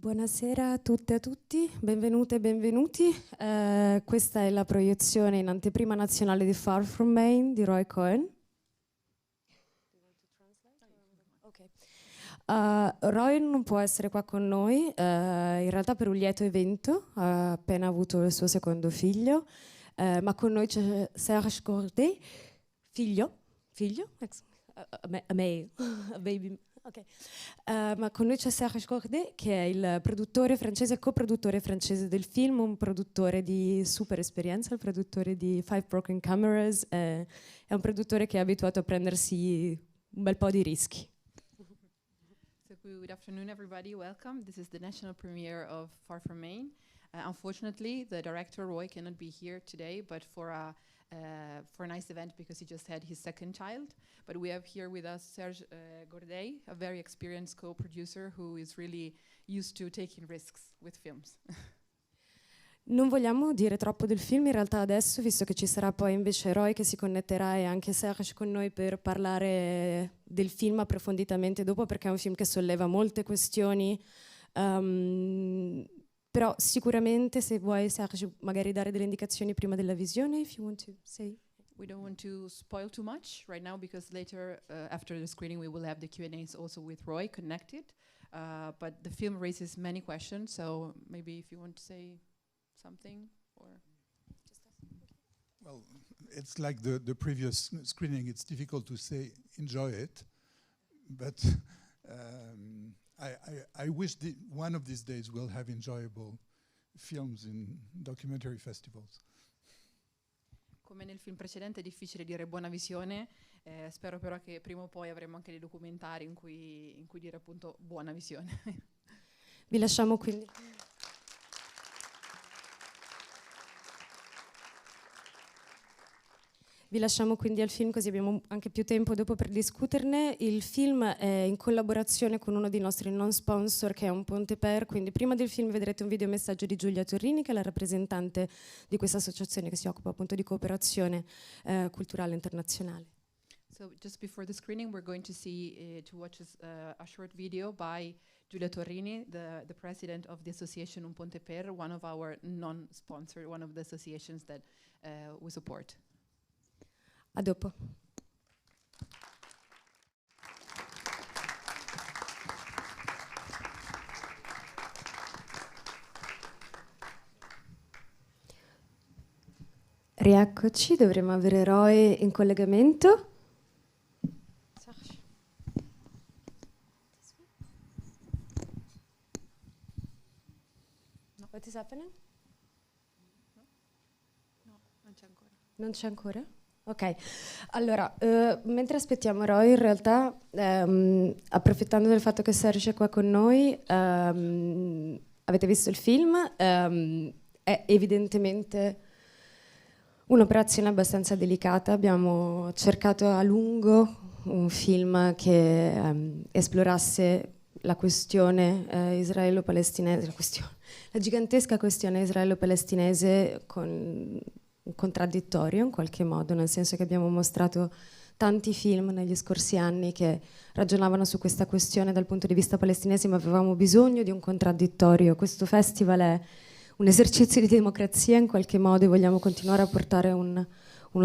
Buonasera a tutte e a tutti, benvenute e benvenuti. Questa è la proiezione in anteprima nazionale di Far From Maine di Roy Cohn. Roy non può essere qua con noi, in realtà per un lieto evento, ha appena avuto il suo secondo figlio, ma con noi c'è Serge Corday, figlio, a me, a baby. Okay. Ma con noi c'è Serge Corday, che è il produttore francese, coproduttore francese del film, un produttore di super esperienza, il produttore di Five Broken Cameras, è un produttore che è abituato a prendersi un bel po' di rischi. So good afternoon, everybody. Welcome. This is the national premiere of Far From Maine. Unfortunately, the director Roy cannot be here today, but for a nice event because he just had his second child. But we have here with us Serge Corday, a very experienced co-producer who is really used to taking risks with films. Non vogliamo dire troppo del film in realtà adesso, visto che ci sarà poi invece Roy che si connetterà e anche Serge con noi per parlare del film approfonditamente dopo, perché è un film che solleva molte questioni. Però sicuramente, se vuoi Serge magari dare delle indicazioni prima della visione, if you want to say. We don't want to spoil too much right now because later after the screening we will have the Q&As also with Roy connected. But the film raises many questions, so maybe if you want to say something or just well, it's like the previous screening. It's difficult to say enjoy it, but I wish one of these days we'll have enjoyable films in documentary festivals. Come nel film precedente è difficile dire buona visione, spero però che prima o poi avremo anche dei documentari in cui dire appunto buona visione. Vi lasciamo quindi. Vi lasciamo quindi al film, così abbiamo anche più tempo dopo per discuterne. Il film è in collaborazione con uno dei nostri non sponsor, che è Un Ponte Per, quindi prima del film vedrete un videomessaggio di Giulia Torrini, che è la rappresentante di questa associazione che si occupa appunto di cooperazione culturale internazionale. So just before the screening we're going to see to watch a short video by Giulia Torrini, the president of the association Un Ponte Per, one of our non-sponsor, one of the associations that we support. A dopo. Rieccoci, dovremmo avere Roy in collegamento. No. What is happening? No, non c'è ancora. Non c'è ancora? Ok, allora, mentre aspettiamo Roy, in realtà, approfittando del fatto che Serge è qua con noi, avete visto il film, è evidentemente un'operazione abbastanza delicata. Abbiamo cercato a lungo un film che esplorasse la questione israelo-palestinese, la gigantesca questione israelo-palestinese con un contraddittorio in qualche modo, nel senso che abbiamo mostrato tanti film negli scorsi anni che ragionavano su questa questione dal punto di vista palestinese, ma avevamo bisogno di un contraddittorio. Questo festival è un esercizio di democrazia in qualche modo e vogliamo continuare a portare uno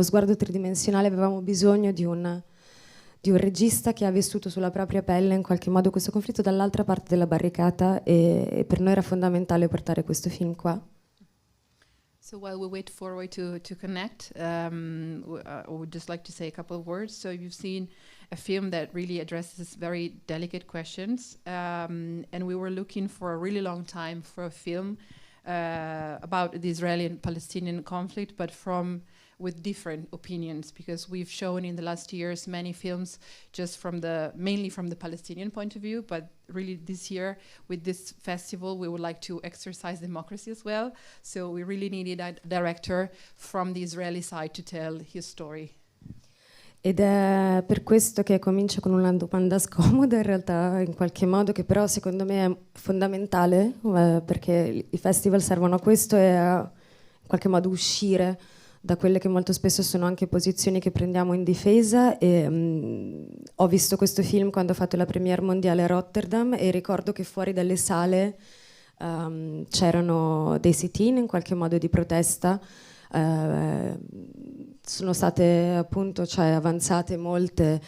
sguardo tridimensionale. Avevamo bisogno di un regista che ha vissuto sulla propria pelle in qualche modo questo conflitto dall'altra parte della barricata e per noi era fondamentale portare questo film qua. So while we wait for Roy to connect, I would just like to say a couple of words. So you've seen a film that really addresses very delicate questions, and we were looking for a really long time for a film about the Israeli and Palestinian conflict, but with different opinions, because we've shown in the last years many films just mainly from the Palestinian point of view, but really this year with this festival we would like to exercise democracy as well. So we really needed a director from the Israeli side to tell his story. Ed è per questo che comincio con una domanda scomoda in realtà, in qualche modo, che però secondo me è fondamentale, perché i festival servono a questo e a in qualche modo uscire da quelle che molto spesso sono anche posizioni che prendiamo in difesa. E ho visto questo film quando ho fatto la premiere mondiale a Rotterdam e ricordo che fuori dalle sale c'erano dei sit-in in qualche modo di protesta, sono state appunto avanzate molte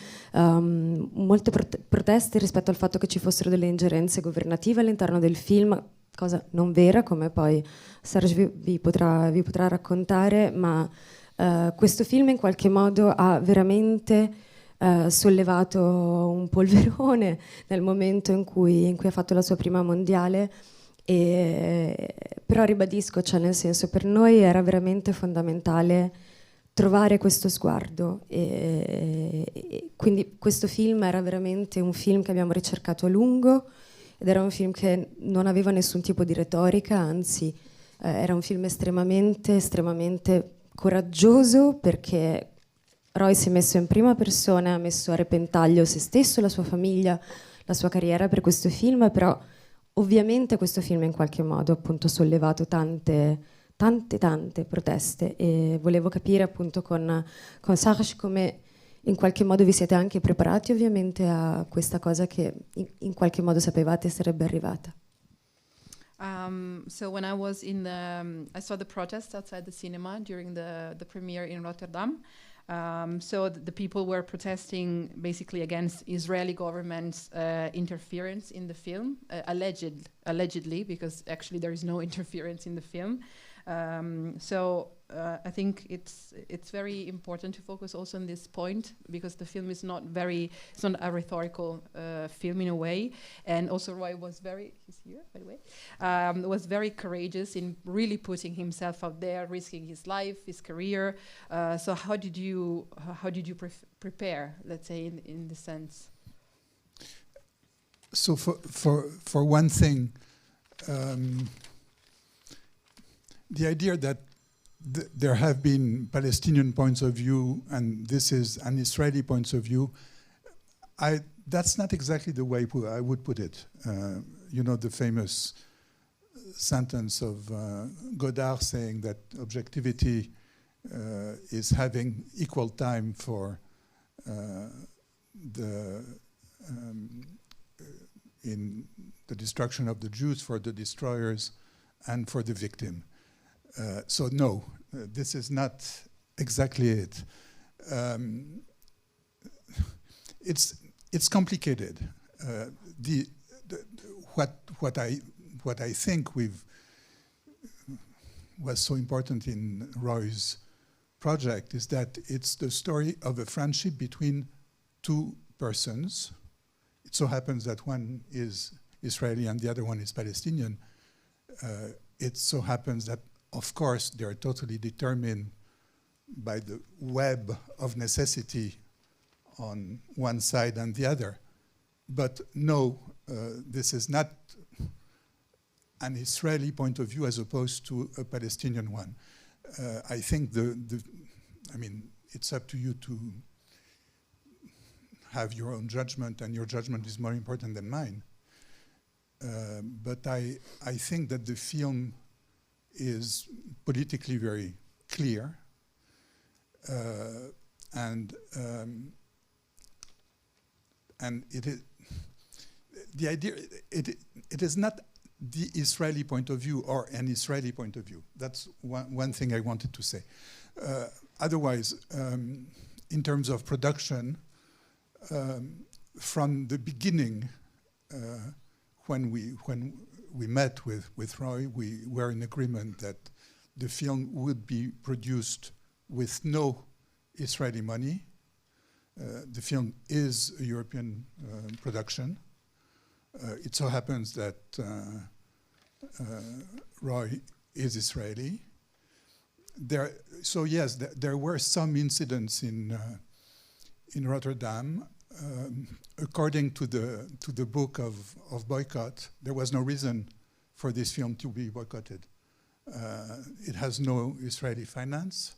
proteste rispetto al fatto che ci fossero delle ingerenze governative all'interno del film, cosa non vera, come poi Serge vi potrà raccontare, ma questo film in qualche modo ha veramente sollevato un polverone nel momento in cui ha fatto la sua prima mondiale. Però ribadisco, nel senso, per noi era veramente fondamentale trovare questo sguardo e quindi questo film era veramente un film che abbiamo ricercato a lungo ed era un film che non aveva nessun tipo di retorica, anzi era un film estremamente coraggioso, perché Roy si è messo in prima persona, ha messo a repentaglio se stesso, la sua famiglia, la sua carriera per questo film, però ovviamente questo film in qualche modo appunto ha sollevato tante proteste e volevo capire appunto con Serge come in qualche modo vi siete anche preparati ovviamente a questa cosa che in qualche modo sapevate sarebbe arrivata. So when I was I saw the protest outside the cinema during the premiere in Rotterdam. So the people were protesting basically against Israeli government's interference in the film, allegedly, because actually there is no interference in the film. So I think it's very important to focus also on this point, because the film is not a rhetorical film in a way. And also Roy was he's here by the way, was very courageous in really putting himself out there, risking his life, his career. So how did you prepare, let's say, in the sense? So for one thing, the idea that there have been Palestinian points of view and this is an Israeli point of view, that's not exactly the way I would put it. You know the famous sentence of Godard saying that objectivity is having equal time for in the destruction of the Jews, for the destroyers, and for the victim. So no, this is not exactly it. It's complicated. What I think was so important in Roy's project is that it's the story of a friendship between two persons. It so happens that one is Israeli and the other one is Palestinian. It so happens that, of course, they are totally determined by the web of necessity on one side and the other. But no, this is not an Israeli point of view as opposed to a Palestinian one. I think I mean, it's up to you to have your own judgment, and your judgment is more important than mine. But I think that the film is politically very clear, and it is the idea. It is not the Israeli point of view or an Israeli point of view. That's one thing I wanted to say. Otherwise, in terms of production, from the beginning, when we met with Roy, we were in agreement that the film would be produced with no Israeli money. The film is a European production. It so happens that Roy is Israeli. So yes, there were some incidents in Rotterdam. According to the book of boycott, there was no reason for this film to be boycotted. It has no Israeli finance.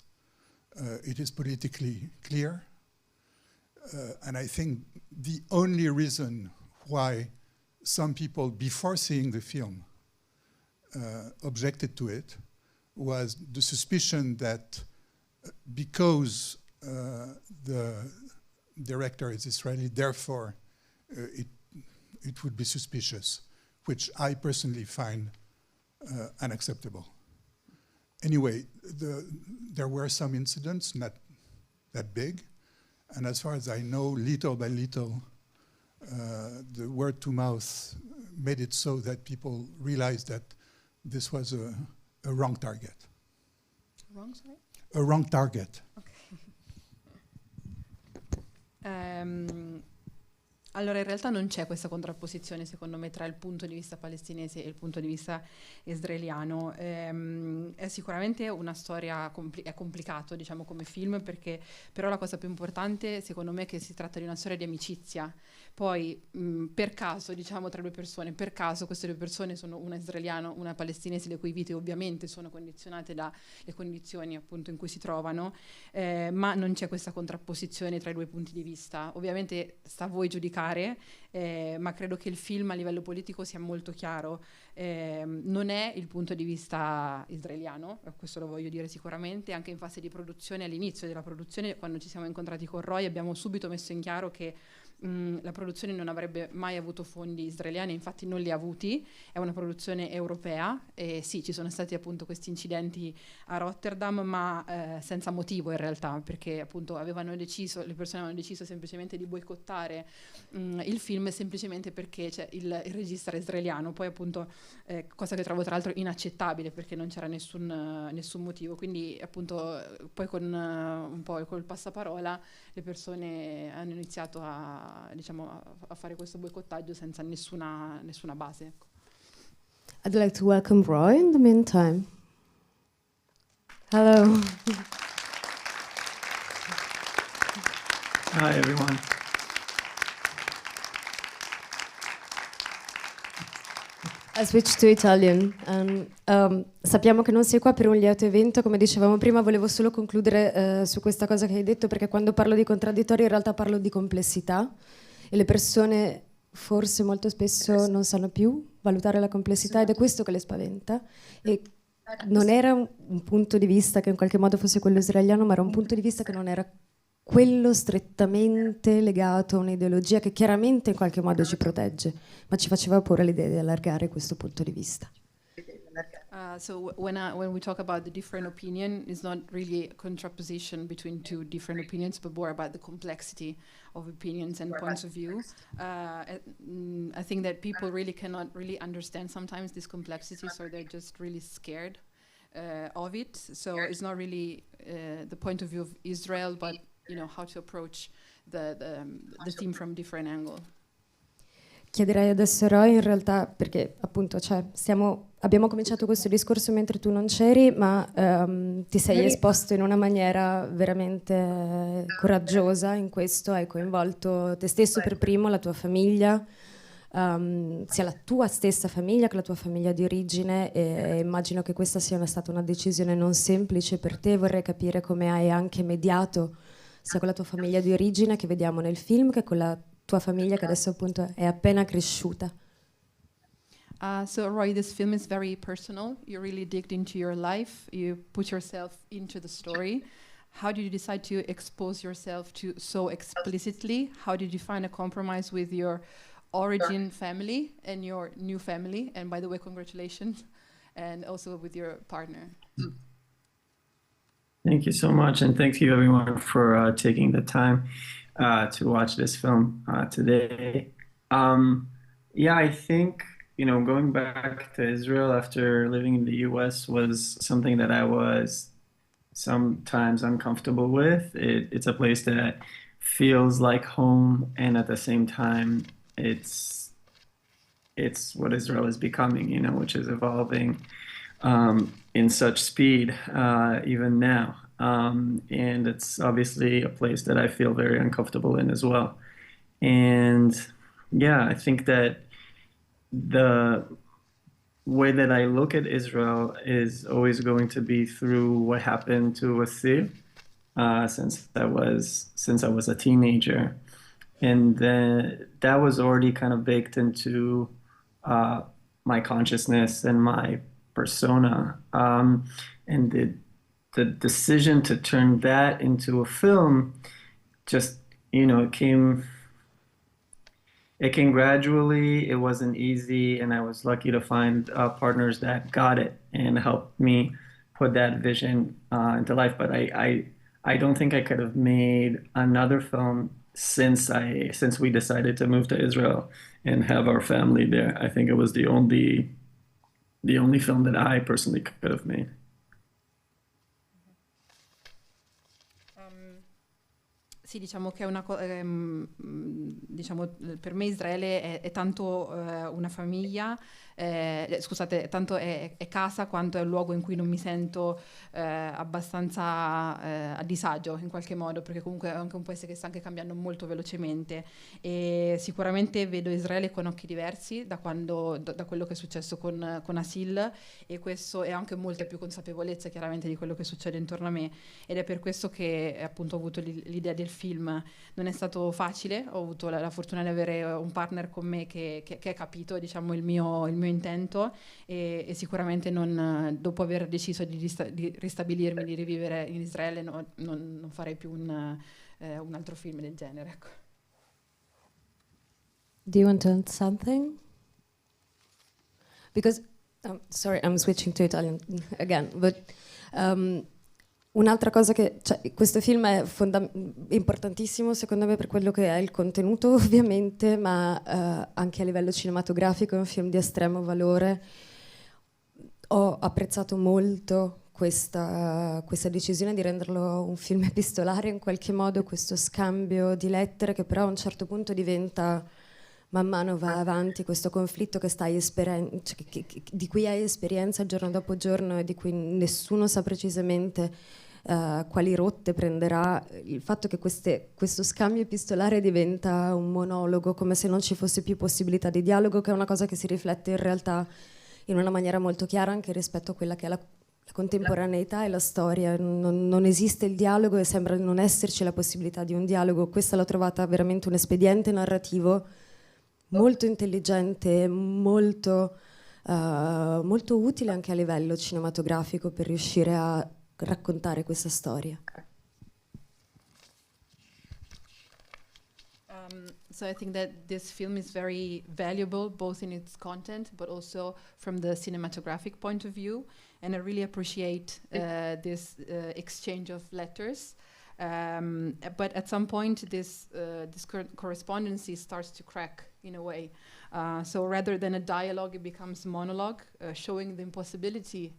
It is politically clear. And I think the only reason why some people, before seeing the film, objected to it was the suspicion that because the director is Israeli, therefore it would be suspicious, which I personally find unacceptable. Anyway, there were some incidents, not that big, and as far as I know, little by little, the word to mouth made it so that people realized that this was a wrong target. Wrong, sorry? A wrong target. Allora, in realtà non c'è questa contrapposizione, secondo me, tra il punto di vista palestinese e il punto di vista israeliano. È sicuramente una storia, è complicato, diciamo, come film, perché però la cosa più importante, secondo me, è che si tratta di una storia di amicizia. Poi, per caso, diciamo, tra due persone, per caso queste due persone sono una israeliana, una palestinese, le cui vite ovviamente sono condizionate dalle condizioni appunto in cui si trovano, ma non c'è questa contrapposizione tra i due punti di vista. Ovviamente sta a voi giudicare, ma credo che il film a livello politico sia molto chiaro. Non è il punto di vista israeliano, questo lo voglio dire sicuramente. Anche in fase di produzione, all'inizio della produzione, quando ci siamo incontrati con Roy, abbiamo subito messo in chiaro che la produzione non avrebbe mai avuto fondi israeliani, infatti non li ha avuti, è una produzione europea e sì, ci sono stati appunto questi incidenti a Rotterdam, ma senza motivo in realtà, perché appunto le persone avevano deciso semplicemente di boicottare il film semplicemente perché c'è il regista israeliano. Poi appunto cosa che trovo tra l'altro inaccettabile, perché non c'era nessun motivo, quindi appunto poi con un po' col passaparola le persone hanno iniziato a fare questo boicottaggio senza nessuna base, ecco. I'd like to welcome Roy in the meantime. Hello. Hi, everyone. I switch to Italian. Sappiamo che non sei qua per un lieto evento, come dicevamo prima, volevo solo concludere su questa cosa che hai detto, perché quando parlo di contraddittorio in realtà parlo di complessità e le persone forse molto spesso non sanno più valutare la complessità ed è questo che le spaventa. E non era un punto di vista che in qualche modo fosse quello israeliano, ma era un punto di vista che non era quello strettamente legato a un'ideologia che chiaramente in qualche modo ci protegge, ma ci faceva paura l'idea di allargare questo punto di vista. So when we talk about the different opinion, it's not really a contraposition between two different opinions, but more about the complexity of opinions and points of view. I think that people really cannot really understand sometimes this complexity, so they're just really scared of it. So it's not really the point of view of Israel, but how to approach the theme from different angle. Chiederei adesso a Roy in realtà, perché appunto abbiamo cominciato questo discorso mentre tu non c'eri, ma ti sei esposto in una maniera veramente coraggiosa in questo, hai coinvolto te stesso per primo, la tua famiglia, sia la tua stessa famiglia che la tua famiglia di origine, e immagino che questa sia stata una decisione non semplice per te. Vorrei capire come hai anche mediato sia con la tua famiglia di origine che vediamo nel film che con la tua famiglia che adesso appunto è appena cresciuta. So Roy, this film is very personal. You really digged into your life. You put yourself into the story. How did you decide to expose yourself to so explicitly? How did you find a compromise with your origin family and your new family? And by the way, congratulations. And also with your partner. Thank you so much, and thank you everyone for taking the time to watch this film today. I think, going back to Israel after living in the US was something that I was sometimes uncomfortable with. It's a place that feels like home, and at the same time, it's what Israel is becoming, which is evolving in such speed, even now. And it's obviously a place that I feel very uncomfortable in as well. And I think that the way that I look at Israel is always going to be through what happened to Wasir since I was a teenager. And then that was already kind of baked into my consciousness and my persona, and the decision to turn that into a film just it it came gradually. It wasn't easy, and I was lucky to find partners that got it and helped me put that vision into life. But I don't think I could have made another film since we decided to move to Israel and have our family there. I think it was the only film that I personally could have made. Sì, diciamo che è una diciamo, per me Israele è tanto una famiglia, scusate, tanto è casa quanto è un luogo in cui non mi sento abbastanza a disagio in qualche modo, perché comunque è anche un paese che sta anche cambiando molto velocemente e sicuramente vedo Israele con occhi diversi da quello che è successo con Asil, e questo è anche molta più consapevolezza chiaramente di quello che succede intorno a me, ed è per questo che appunto ho avuto l'idea del film. Non è stato facile, ho avuto la fortuna di avere un partner con me che ha capito, diciamo, il mio intento, e sicuramente dopo aver deciso di ristabilirmi, di rivivere in Israele, non farei più un altro film del genere, ecco. Do you want to add something? Because, sorry, I'm switching to Italian again, but un'altra cosa questo film è importantissimo secondo me per quello che è il contenuto ovviamente, ma anche a livello cinematografico è un film di estremo valore. Ho apprezzato molto questa decisione di renderlo un film epistolare in qualche modo, questo scambio di lettere che però a un certo punto diventa, man mano va avanti, questo conflitto che di cui hai esperienza giorno dopo giorno e di cui nessuno sa precisamente quali rotte prenderà. Il fatto che questo scambio epistolare diventa un monologo, come se non ci fosse più possibilità di dialogo, che è una cosa che si riflette in realtà in una maniera molto chiara anche rispetto a quella che è la contemporaneità e la storia. Non esiste il dialogo e sembra non esserci la possibilità di un dialogo. Questa l'ho trovata veramente un espediente narrativo molto intelligente, molto utile anche a livello cinematografico per riuscire a raccontare questa storia. So I think that this film is very valuable, both in its content, but also from the cinematographic point of view. And I really appreciate this exchange of letters. But at some point, this correspondence starts to crack in a way. So rather than a dialogue, it becomes monologue, showing the impossibility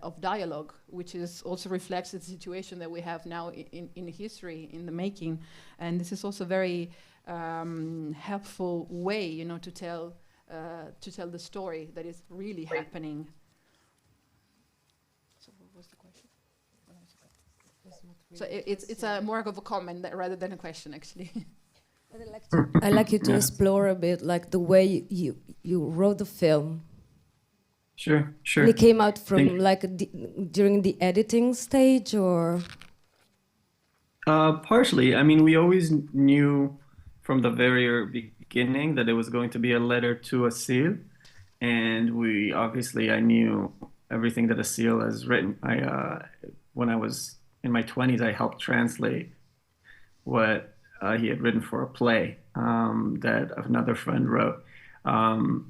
of dialogue, which also reflects the situation that we have now in history, in the making. And this is also very helpful way, to tell the story that is really happening. So what was the question? So it's more of a comment rather than a question, actually. I'd like you to explore a bit, like the way you wrote the film. Sure. And it came out from during the editing stage, or? Partially. I mean, we always knew from the very beginning that it was going to be a letter to Asil, and I knew everything that Asil has written. When I was in my 20s, I helped translate what he had written for a play that another friend wrote.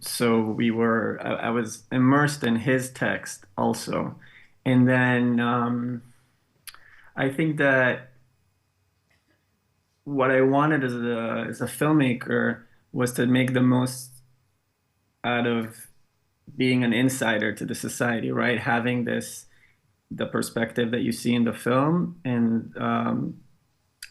So I was immersed in his text also. And then I think that what I wanted as a filmmaker was to make the most out of being an insider to the society, right? Having the perspective that you see in the film, and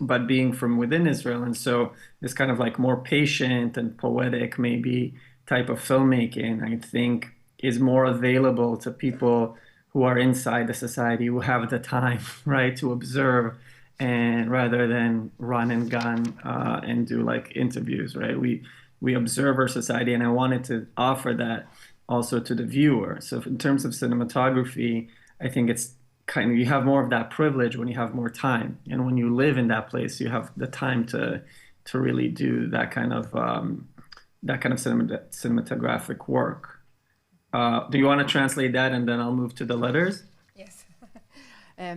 but being from within Israel. And so this kind of like more patient and poetic maybe type of filmmaking, I think, is more available to people who are inside the society, who have the time, right, to observe, and rather than run and gun and do like interviews, right? We observe our society, and I wanted to offer that also to the viewer. So in terms of cinematography, I think it's kind of, you have more of that privilege when you have more time, and when you live in that place, you have the time to really do that kind of cinematographic work. Do you want to translate that, and then I'll move to the letters? Yes.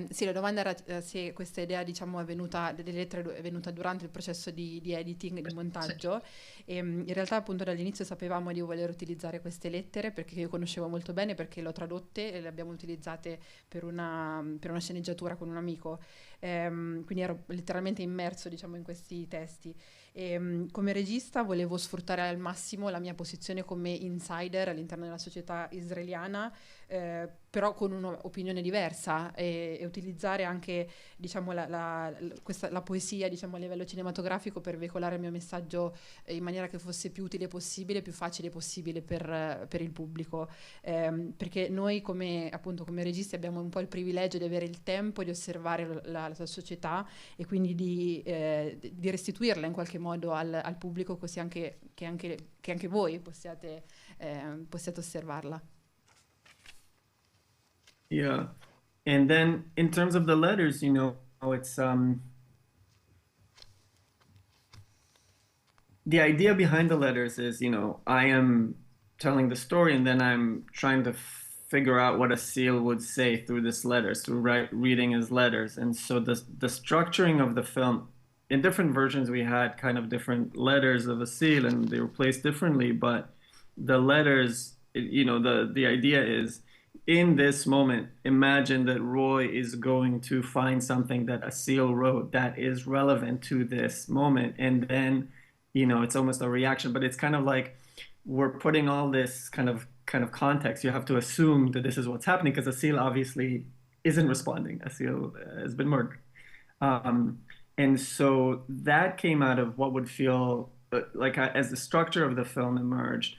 Sì, la domanda era se questa idea, diciamo, delle lettere è venuta durante il processo di editing, di montaggio. E, in realtà appunto dall'inizio sapevamo di voler utilizzare queste lettere perché io conoscevo molto bene, perché le ho tradotte e le abbiamo utilizzate per una sceneggiatura con un amico. Quindi ero letteralmente immerso, diciamo, in questi testi. Come regista volevo sfruttare al massimo la mia posizione come insider all'interno della società israeliana, però con un'opinione diversa, e utilizzare anche, diciamo, la poesia, diciamo, a livello cinematografico per veicolare il mio messaggio in maniera che fosse più utile possibile, più facile possibile per il pubblico, perché noi appunto come registi abbiamo un po' il privilegio di avere il tempo di osservare la società e quindi di restituirla in qualche modo al pubblico, così che anche voi possiate osservarla. Yeah. And then in terms of the letters, it's the idea behind the letters is, I am telling the story and then I'm trying to figure out what Asil would say through this letters, through reading his letters. And so the structuring of the film, in different versions we had kind of different letters of Asil and they were placed differently, but the letters, the idea is, in this moment, imagine that Roy is going to find something that Asil wrote that is relevant to this moment. And then, it's almost a reaction, but it's kind of like we're putting all this kind of context. You have to assume that this is what's happening because Asil obviously isn't responding. Asil has been murdered. And so that came out of what would feel like, as the structure of the film emerged,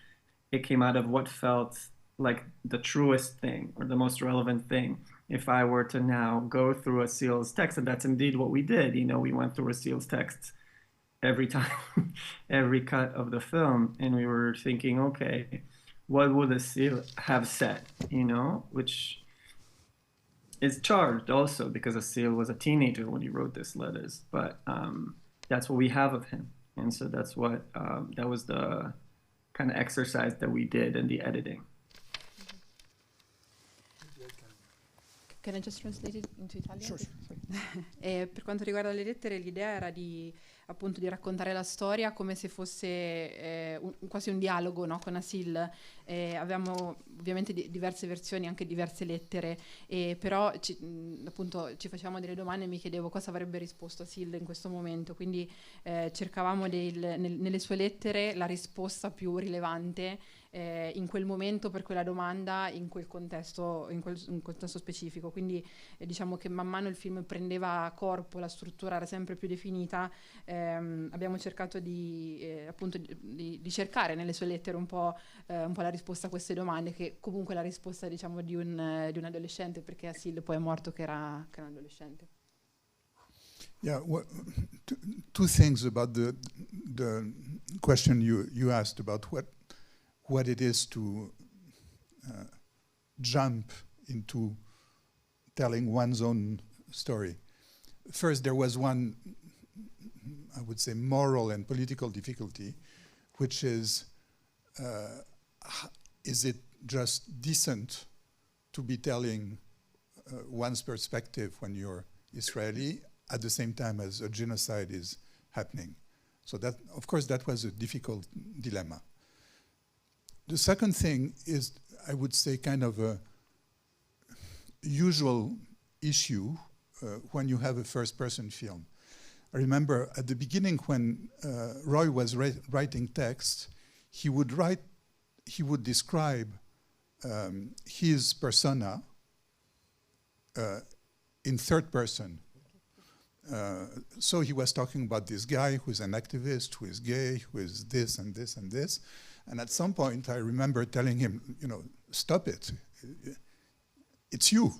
it came out of what felt like the truest thing or the most relevant thing. If I were to now go through Asil's text, and that's indeed what we did, we went through Asil's text every time, every cut of the film, and we were thinking, okay, what would Asil have said, which is charged also because Asil was a teenager when he wrote these letters, but that's what we have of him. And so that's what, that was the kind of exercise that we did in the editing. Can I just translate it into Italian? Sure. Per quanto riguarda le lettere, l'idea era appunto di raccontare la storia come se fosse quasi un dialogo, no, con Asil. Avevamo ovviamente diverse versioni, anche diverse lettere, però appunto ci facevamo delle domande e mi chiedevo cosa avrebbe risposto Asil in questo momento, quindi cercavamo nelle sue lettere la risposta più rilevante in quel momento per quella domanda, in quel contesto, in contesto specifico. Quindi diciamo che man mano il film prendeva corpo, la struttura era sempre più definita. Abbiamo cercato appunto di cercare nelle sue lettere un po' la risposta a queste domande, che comunque è la risposta, diciamo, di un adolescente, perché Asil poi è morto che era un adolescente. Yeah, two things about the question you asked about what it is to jump into telling one's own story. First, there was one, I would say, moral and political difficulty, which is it just decent to be telling one's perspective when you're Israeli at the same time as a genocide is happening? So that, of course, that was a difficult dilemma. The second thing is, I would say, kind of a usual issue when you have a first-person film. I remember at the beginning when Roy was writing text, he would describe his persona in third person. So he was talking about this guy who's an activist, who is gay, who is this and this and this. And at some point, I remember telling him, stop it. It's you.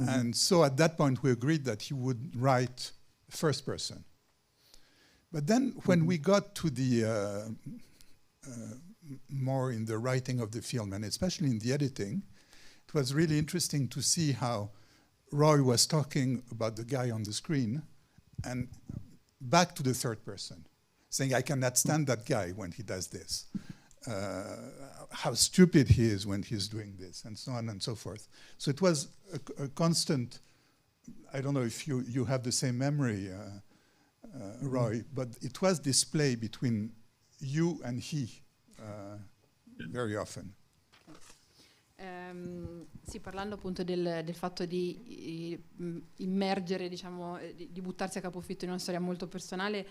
Mm-hmm. And so at that point, we agreed that he would write first person. But then when we got to the more in the writing of the film, and especially in the editing, it was really interesting to see how Roy was talking about the guy on the screen and back to the third person, saying, I cannot stand that guy when he does this. how stupid he is when he's doing this, and so on and so forth. So it was a constant. I don't know if you have the same memory, Roy, but it was display between you and he very often. Sì, parlando appunto del fatto di immergere, diciamo, di buttarsi a capofitto in una storia molto personale,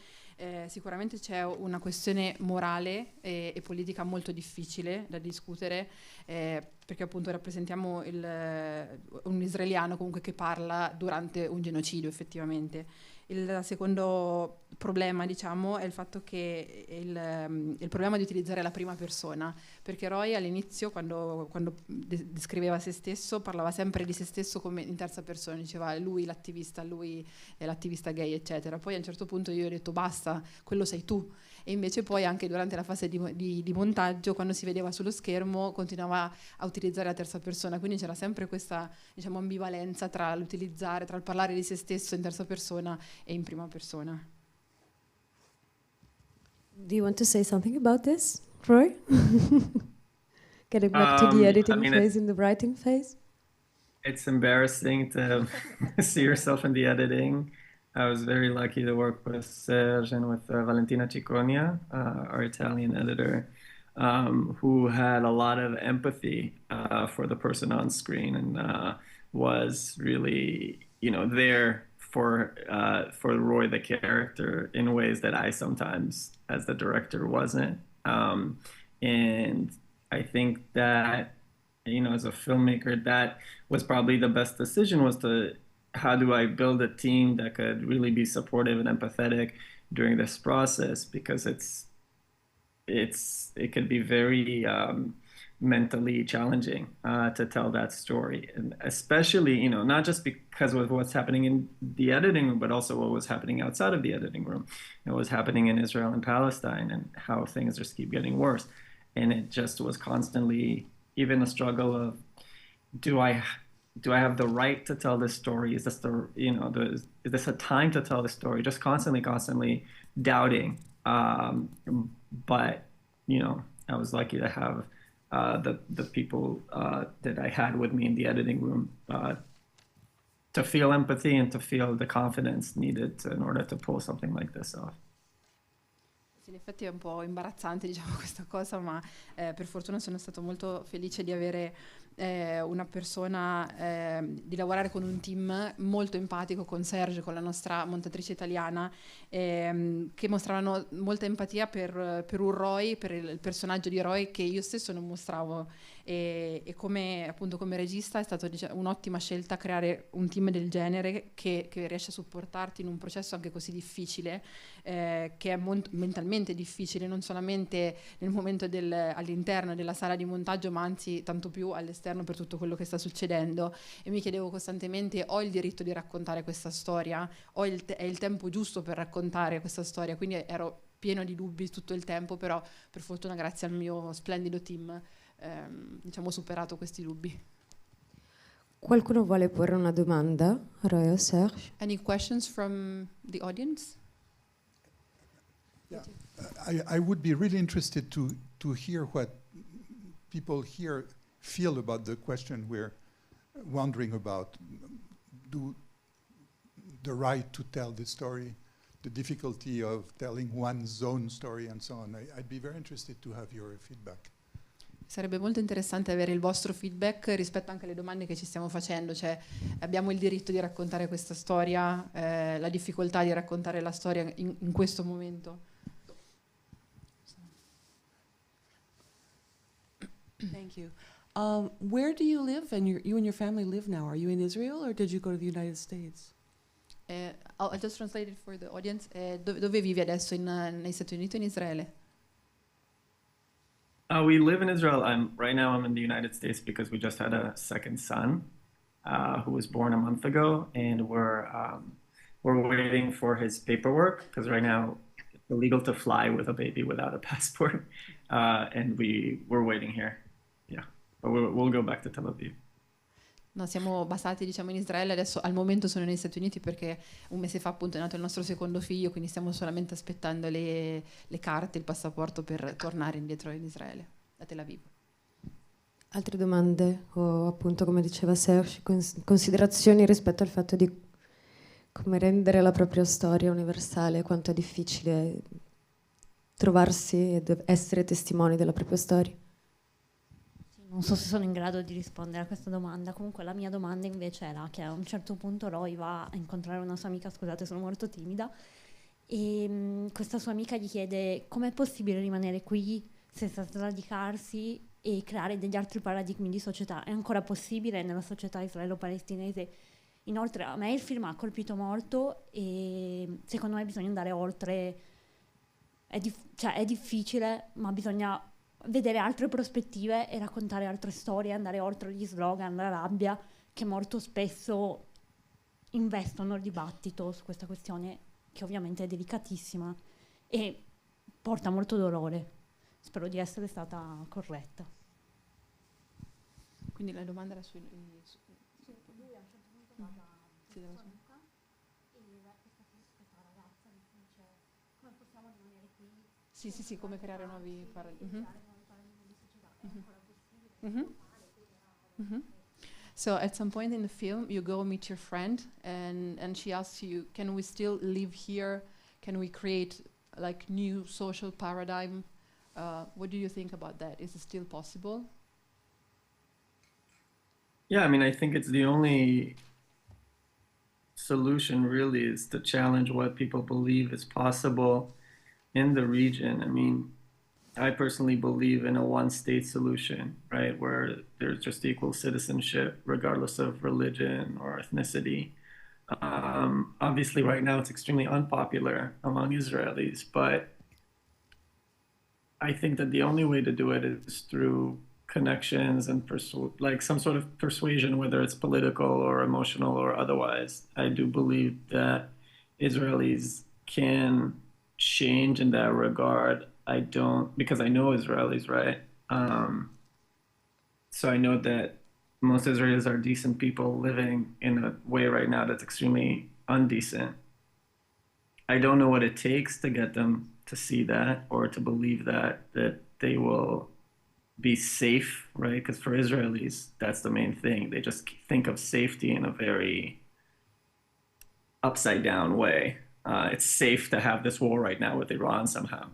sicuramente c'è una questione morale e politica molto difficile da discutere, perché appunto rappresentiamo un israeliano comunque che parla durante un genocidio effettivamente. Il secondo problema, diciamo, è il fatto che il problema di utilizzare la prima persona, perché Roy all'inizio, quando descriveva se stesso, parlava sempre di se stesso come in terza persona, diceva lui è l'attivista gay, eccetera. Poi a un certo punto io ho detto basta, quello sei tu. E invece poi anche durante la fase di montaggio, quando si vedeva sullo schermo, continuava a utilizzare la terza persona, quindi c'era sempre questa, diciamo, ambivalenza tra il parlare di se stesso in terza persona e in prima persona. Do you want to say something about this, Roy? Getting back to the editing phase and the writing phase? It's embarrassing to see yourself in the editing. I was very lucky to work with Serge and with Valentina Cicogna, our Italian editor, who had a lot of empathy for the person on screen and was really, there for Roy the character in ways that I sometimes, as the director, wasn't. And I think that, as a filmmaker, that was probably the best decision, was to, how do I build a team that could really be supportive and empathetic during this process? Because it could be very mentally challenging to tell that story, and especially not just because of what's happening in the editing room, but also what was happening outside of the editing room. What was happening in Israel and Palestine, and how things just keep getting worse. And it just was constantly even a struggle of, do I have the right to tell this story? Is this is this a time to tell the story? Just constantly doubting. But I was lucky to have the people that I had with me in the editing room to feel empathy and to feel the confidence needed in order to pull something like this off. In effetti è un po' imbarazzante, diciamo, questa cosa, ma per fortuna sono stato molto felice di avere una persona, di lavorare con un team molto empatico, con Serge, con la nostra montatrice italiana, che mostravano molta empatia per un Roy, per il personaggio di Roy, che io stesso non mostravo. E come regista è stata un'ottima scelta creare un team del genere che riesce a supportarti in un processo anche così difficile, che è mentalmente difficile, non solamente nel momento all'interno della sala di montaggio, ma anzi tanto più all'esterno per tutto quello che sta succedendo. E mi chiedevo costantemente: ho il diritto di raccontare questa storia? È il tempo giusto per raccontare questa storia? Quindi ero pieno di dubbi tutto il tempo, però per fortuna, grazie al mio splendido team, ho superato questi dubbi. Qualcuno vuole porre una domanda a Roy o Serge? Any questions from the audience? Yeah. I would be really interested to hear what people here feel about the question we're wondering about. Do the right to tell the story, the difficulty of telling one's own story, and so on. I'd be very interested to have your feedback. Sarebbe molto interessante avere il vostro feedback rispetto anche alle domande che ci stiamo facendo, cioè abbiamo il diritto di raccontare questa storia, la difficoltà di raccontare la storia in questo momento. Thank you. Where do you live, and you and your family live now? Are you in Israel, or did you go to the United States? I'll just translate it for the audience. Dove vivi adesso, negli Stati Uniti o in Israele? We live in Israel. Right now I'm in the United States because we just had a second son who was born a month ago, and we're waiting for his paperwork, because right now it's illegal to fly with a baby without a passport, and we're waiting here. Yeah, but we'll go back to Tel Aviv. No, siamo basati diciamo in Israele, adesso al momento sono negli Stati Uniti perché un mese fa appunto è nato il nostro secondo figlio, quindi stiamo solamente aspettando le carte, il passaporto per tornare indietro in Israele, da Tel Aviv. Altre domande o appunto, come diceva Serge, considerazioni rispetto al fatto di come rendere la propria storia universale, quanto è difficile trovarsi ed essere testimoni della propria storia? Non so se sono in grado di rispondere a questa domanda, comunque la mia domanda invece era che a un certo punto Roy va a incontrare una sua amica, scusate sono molto timida, e questa sua amica gli chiede com'è possibile rimanere qui senza sradicarsi e creare degli altri paradigmi di società. È ancora possibile nella società israelo-palestinese? Inoltre a me il film ha colpito molto e secondo me bisogna andare oltre, è difficile, ma bisogna vedere altre prospettive e raccontare altre storie, andare oltre gli slogan, la rabbia, che molto spesso investono il dibattito su questa questione, che ovviamente è delicatissima e porta molto dolore. Spero di essere stata corretta. Quindi la domanda era su... Lui a un certo punto parla Sì, della della sua amica e questa ragazza gli dice come possiamo rimanere qui. Sì, come creare nuovi paradigmi. Creare nuovi paradigmi di società. È ancora possibile. So at some point in the film, you go meet your friend, and she asks you, "Can we still live here? Can we create like new social paradigm?" What do you think about that? Is it still possible? Yeah, I mean, I think it's the only solution really is to challenge what people believe is possible in the region. I mean, I personally believe in a one-state solution, right, where there's just equal citizenship regardless of religion or ethnicity. Obviously, right now it's extremely unpopular among Israelis, but I think that the only way to do it is through connections and like some sort of persuasion, whether it's political or emotional or otherwise. I do believe that Israelis can change in that regard. I don't, because I know Israelis, right? So I know that most Israelis are decent people living in a way right now that's extremely undecent. I don't know what it takes to get them to see that or to believe that they will be safe, right? Because for Israelis, that's the main thing. They just think of safety in a very upside down way. It's safe to have this war right now with Iran somehow.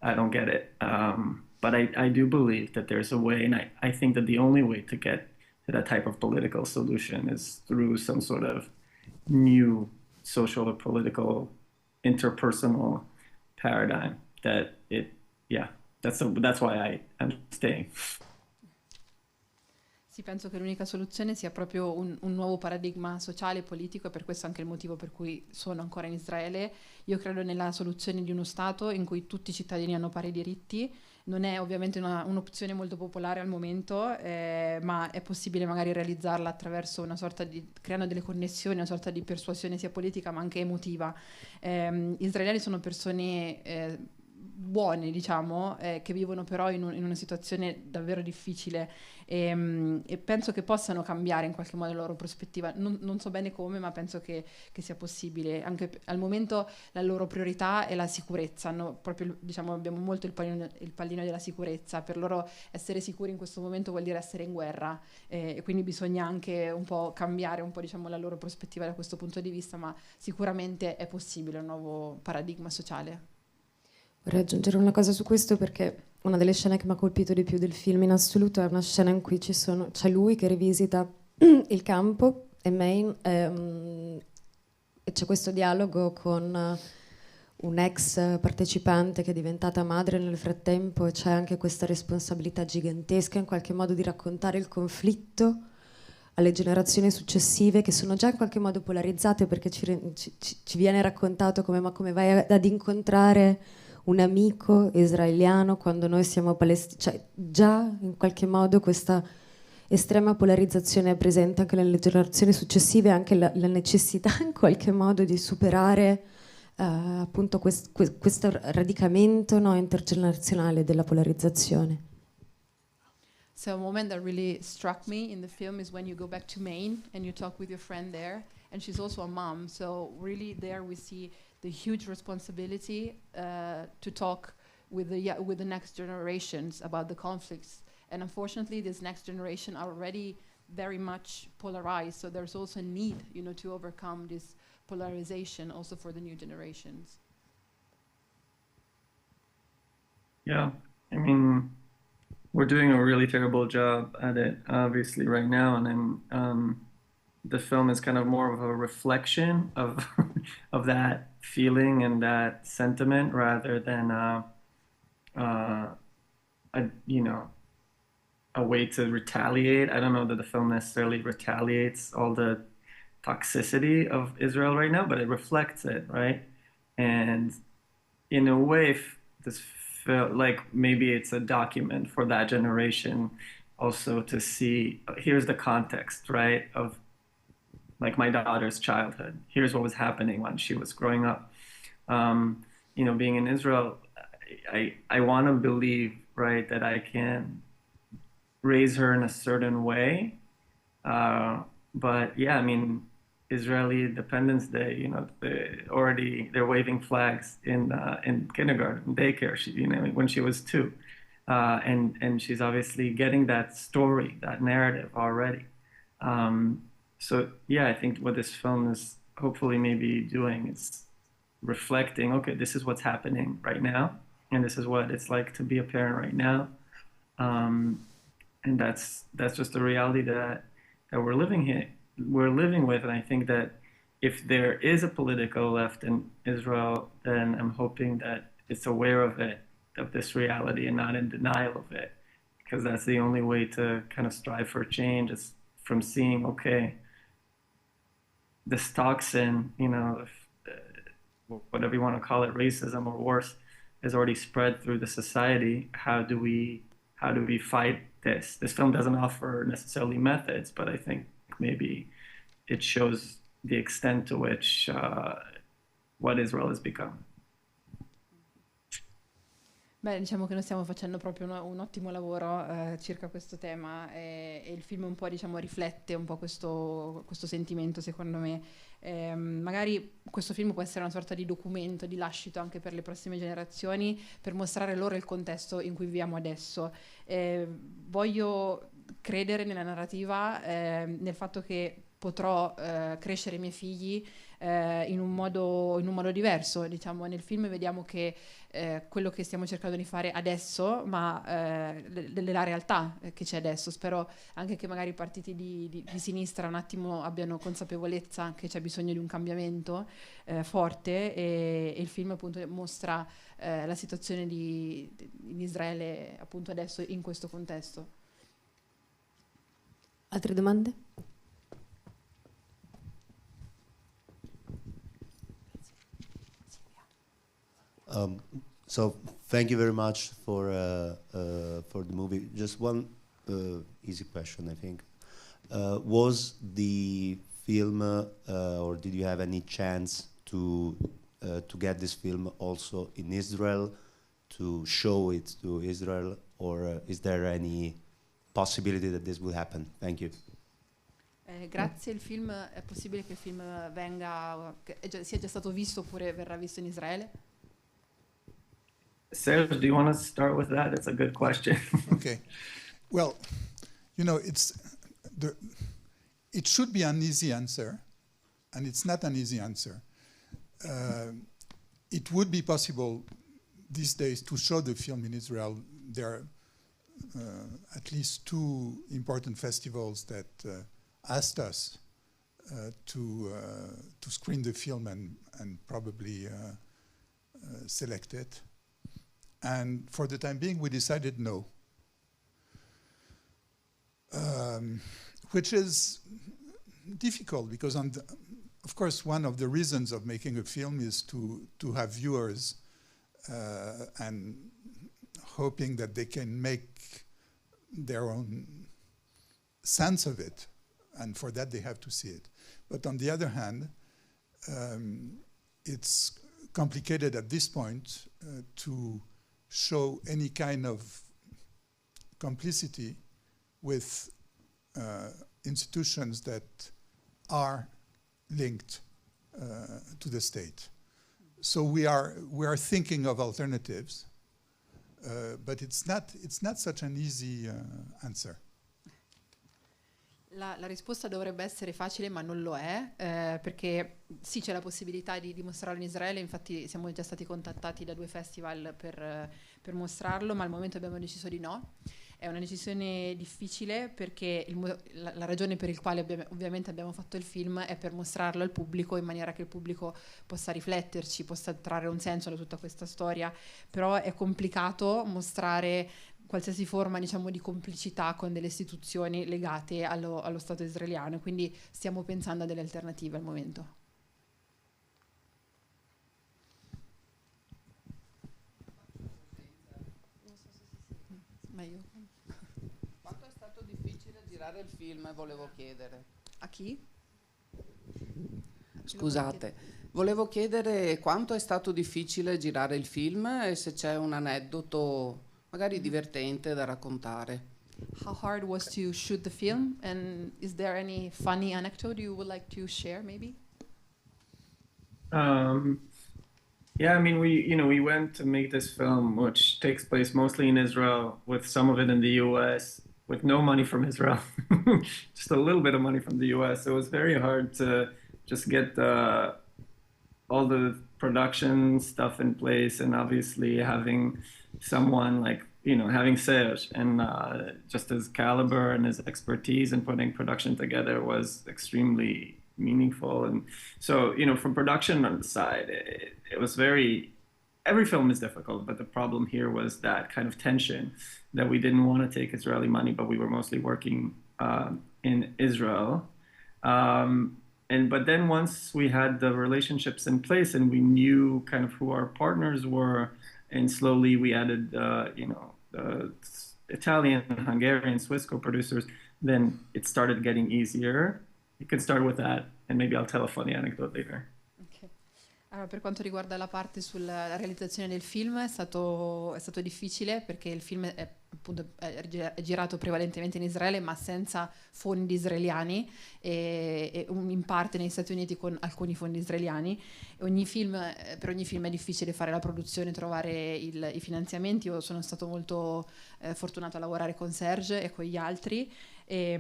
I don't get it. But I do believe that there's a way, and I think that the only way to get to that type of political solution is through some sort of new social or political interpersonal paradigm that's why I'm staying. Sì, penso che l'unica soluzione sia proprio un nuovo paradigma sociale e politico, e per questo anche il motivo per cui sono ancora in Israele. Io credo nella soluzione di uno Stato in cui tutti i cittadini hanno pari diritti. Non è ovviamente un'opzione molto popolare al momento, ma è possibile magari realizzarla attraverso una sorta di, creando delle connessioni, una sorta di persuasione sia politica ma anche emotiva. Gli israeliani sono persone buone, diciamo, che vivono però in una situazione davvero difficile, e penso che possano cambiare in qualche modo la loro prospettiva. Non so bene come, ma penso che sia possibile. Anche al momento la loro priorità è la sicurezza, proprio, diciamo, abbiamo molto il pallino della sicurezza. Per loro essere sicuri in questo momento vuol dire essere in guerra, e quindi bisogna anche un po' cambiare un po', diciamo, la loro prospettiva da questo punto di vista, ma sicuramente è possibile un nuovo paradigma sociale. Vorrei aggiungere una cosa su questo, perché una delle scene che mi ha colpito di più del film in assoluto è una scena in cui c'è lui che rivisita il campo e Maine, e c'è questo dialogo con un ex partecipante che è diventata madre nel frattempo, e c'è anche questa responsabilità gigantesca in qualche modo di raccontare il conflitto alle generazioni successive, che sono già in qualche modo polarizzate, perché ci viene raccontato come vai ad incontrare un amico israeliano quando noi siamo palestinesi. Cioè, già in qualche modo questa estrema polarizzazione è presente anche nelle generazioni successive, anche la necessità in qualche modo di superare appunto questo radicamento, no, intergenerazionale della polarizzazione. So a moment that really struck me in the film is when you go back to Maine and you talk with your friend there, and she's also a mom. So really there we see the huge responsibility to talk with the next generations about the conflicts. And unfortunately, this next generation are already very much polarized. So there's also a need, to overcome this polarization also for the new generations. Yeah, I mean, we're doing a really terrible job at it, obviously, right now. And then the film is kind of more of a reflection of of that feeling and that sentiment rather than a way to retaliate. I don't know that the film necessarily retaliates all the toxicity of Israel right now, but it reflects it, right? And in a way, this felt like maybe it's a document for that generation also to see, here's the context, right, of like my daughter's childhood. Here's what was happening when she was growing up. Being in Israel, I want to believe, right, that I can raise her in a certain way. But yeah, I mean, Israeli Independence Day, they're waving flags in kindergarten, daycare, when she was 2. And she's obviously getting that story, that narrative already. So yeah, I think what this film is hopefully maybe doing is reflecting, okay, this is what's happening right now, and this is what it's like to be a parent right now. And that's just the reality that we're living with. And I think that if there is a political left in Israel, then I'm hoping that it's aware of this reality and not in denial of it, because that's the only way to kind of strive for change, is from seeing, okay, this toxin, whatever you want to call it, racism or worse, is already spread through the society. How do we fight this? This film doesn't offer necessarily methods, but I think maybe it shows the extent to which what Israel has become. Beh, diciamo che noi stiamo facendo proprio un ottimo lavoro circa questo tema e il film un po', riflette un po' questo sentimento, secondo me. Magari questo film può essere una sorta di documento, di lascito anche per le prossime generazioni, per mostrare loro il contesto in cui viviamo adesso. Voglio credere nella narrativa, nel fatto che potrò crescere i miei figli in un modo diverso. Diciamo, nel film vediamo che quello che stiamo cercando di fare adesso, ma la realtà che c'è adesso. Spero anche che magari i partiti di sinistra un attimo abbiano consapevolezza che c'è bisogno di un cambiamento forte, e il film appunto mostra la situazione in Israele appunto adesso in questo contesto. Altre domande? So thank you very much for the movie. Just one easy question, I think. Was the film, or did you have any chance to get this film also in Israel, to show it to Israel, or is there any possibility that this will happen? Thank you. Grazie, il film, è possibile che il film sia già stato visto oppure verrà visto in Israele? Serge, do you want to start with that? It's a good question. Okay. Well, it should be an easy answer, and it's not an easy answer. It would be possible these days to show the film in Israel. There are at least 2 important festivals that asked us to screen the film and probably select it. And for the time being, we decided no, which is difficult because, of course, one of the reasons of making a film is to have viewers and hoping that they can make their own sense of it. And for that, they have to see it. But on the other hand, it's complicated at this point to show any kind of complicity with institutions that are linked to the state. So we are thinking of alternatives, but it's not such an easy answer. La risposta dovrebbe essere facile, ma non lo è, perché sì, c'è la possibilità di mostrarlo in Israele, infatti siamo già stati contattati da 2 festival per mostrarlo, ma al momento abbiamo deciso di no. È una decisione difficile perché la ragione per il quale ovviamente abbiamo fatto il film è per mostrarlo al pubblico in maniera che il pubblico possa rifletterci, possa trarre un senso da tutta questa storia, però è complicato mostrare qualsiasi forma, diciamo, di complicità con delle istituzioni legate allo Stato israeliano, quindi stiamo pensando a delle alternative al momento. Quanto è stato difficile girare il film, volevo chiedere. A chi? Scusate, volevo chiedere quanto è stato difficile girare il film e se c'è un aneddoto magari divertente da raccontare. How hard was to shoot the film, and is there any funny anecdote you would like to share, maybe? Yeah, I mean, we went to make this film, which takes place mostly in Israel, with some of it in the U.S., with no money from Israel, just a little bit of money from the U.S. So it was very hard to just get all the production stuff in place, and obviously having someone like, having Serge and just his caliber and his expertise in putting production together was extremely meaningful. And so, from production side, it was every film is difficult, but the problem here was that kind of tension that we didn't want to take Israeli money, but we were mostly working in Israel. But then once we had the relationships in place and we knew kind of who our partners were, and slowly we added, the Italian, Hungarian, Swiss co-producers, then it started getting easier. You can start with that, and maybe I'll tell a funny anecdote later. Allora, per quanto riguarda la parte sulla realizzazione del film, è stato difficile perché il film è girato prevalentemente in Israele, ma senza fondi israeliani e in parte negli Stati Uniti con alcuni fondi israeliani. Per ogni film è difficile fare la produzione, trovare i finanziamenti. Io sono stato molto fortunato a lavorare con Serge e con gli altri, e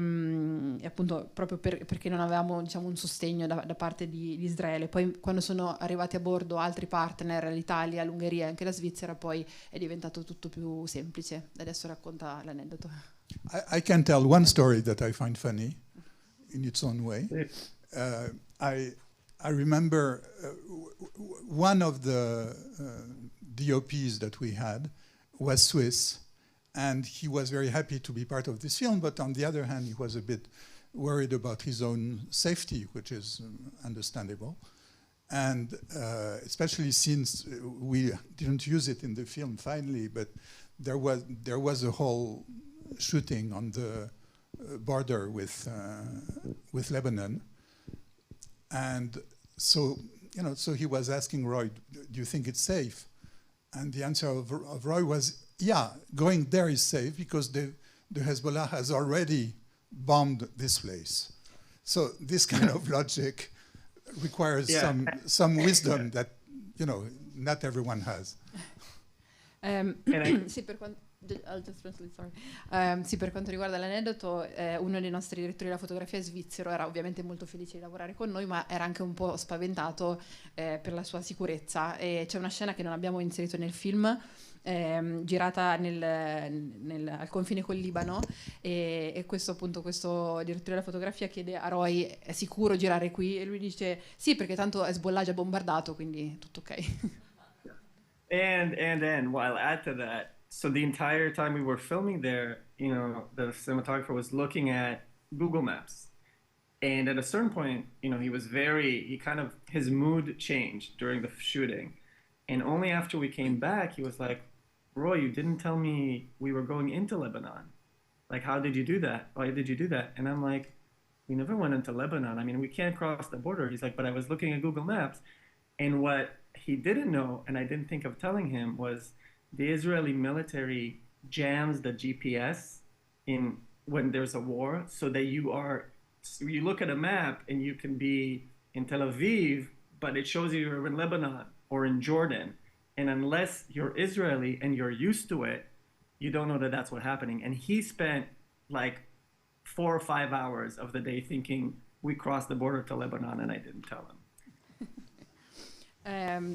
appunto proprio perché non avevamo, diciamo, un sostegno da parte di Israele. Poi quando sono arrivati a bordo altri partner, l'Italia, l'Ungheria e anche la Svizzera, poi è diventato tutto più semplice. Adesso racconta l'aneddoto. I can tell one story that I find funny in its own way. I remember one of the DOPs that we had was Swiss, and he was very happy to be part of this film, but on the other hand, he was a bit worried about his own safety, which is understandable. And especially since we didn't use it in the film finally, but there was a whole shooting on the border with Lebanon, and so he was asking Roy, "Do you think it's safe?" And the answer of Roy was, "Yeah, going there is safe because the Hezbollah has already bombed this place." So this kind of logic requires some wisdom that not everyone has. Sì, per quanto riguarda l'aneddoto, uno dei nostri direttori della fotografia svizzero era ovviamente molto felice di lavorare con noi, ma era anche un po' spaventato per la sua sicurezza. E c'è una scena che non abbiamo inserito nel film, girata al confine col Libano, e questo direttore della fotografia chiede a Roy: "È sicuro girare qui?" E lui dice: "Sì, perché tanto Hezbollah già bombardato, quindi tutto ok." And while add to that, so the entire time we were filming there, the cinematographer was looking at Google Maps. And at a certain point, his mood changed during the shooting. And only after we came back, he was like, "Roy, you didn't tell me we were going into Lebanon. Like, how did you do that? Why did you do that?" And I'm like, "We never went into Lebanon. I mean, we can't cross the border." He's like, "But I was looking at Google Maps." And what he didn't know, and I didn't think of telling him, was the Israeli military jams the GPS in when there's a war, so that you look at a map and you can be in Tel Aviv, but it shows you you're in Lebanon or in Jordan. And unless you're Israeli and you're used to it, you don't know that that's what's happening. And he spent like 4 or 5 hours of the day thinking, we crossed the border to Lebanon, and I didn't tell him.